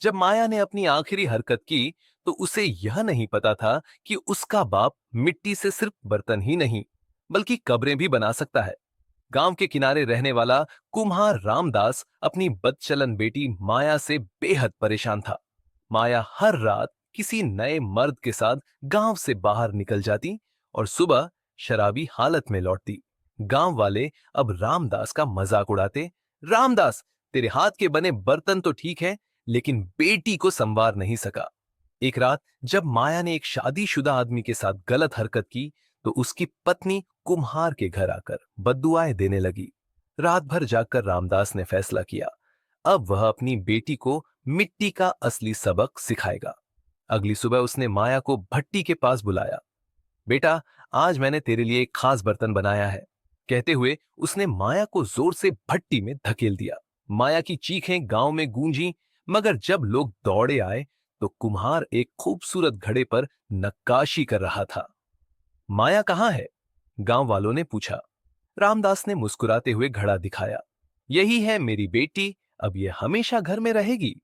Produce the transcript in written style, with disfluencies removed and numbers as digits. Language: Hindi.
जब माया ने अपनी आखिरी हरकत की, तो उसे यह नहीं पता था कि उसका बाप मिट्टी से सिर्फ बर्तन ही नहीं, बल्कि कब्रें भी बना सकता है। गांव के किनारे रहने वाला कुम्हार रामदास अपनी बदचलन बेटी माया से बेहद परेशान था। माया हर रात किसी नए मर्द के साथ गांव से बाहर निकल जाती और सुबह शराबी हालत में लौटती। गांव वाले अब रामदास का मजाक उड़ाते। रामदास, तेरे हाथ के बने बर्तन तो ठीक है, लेकिन बेटी को संवार नहीं सका। एक रात जब माया ने एक शादीशुदा आदमी के साथ गलत हरकत की, तो उसकी पत्नी कुम्हार के घर आकर बद्दुआएं देने लगी। रात भर जागकर रामदास ने फैसला किया, अब वह अपनी बेटी को मिट्टी का असली सबक सिखाएगा। अगली सुबह उसने माया को भट्टी के पास बुलाया। बेटा, आज मैंने तेरे लिए एक खास बर्तन बनाया है। कहते हुए उसने माया को जोर से भट्टी में धकेल दिया। माया की चीखें गांव में गूंजी, मगर जब लोग दौड़े आए, तो कुम्हार एक खूबसूरत घड़े पर नक्काशी कर रहा था। माया कहाँ है? गांव वालों ने पूछा। रामदास ने मुस्कुराते हुए घड़ा दिखाया। यही है मेरी बेटी, अब ये हमेशा घर में रहेगी।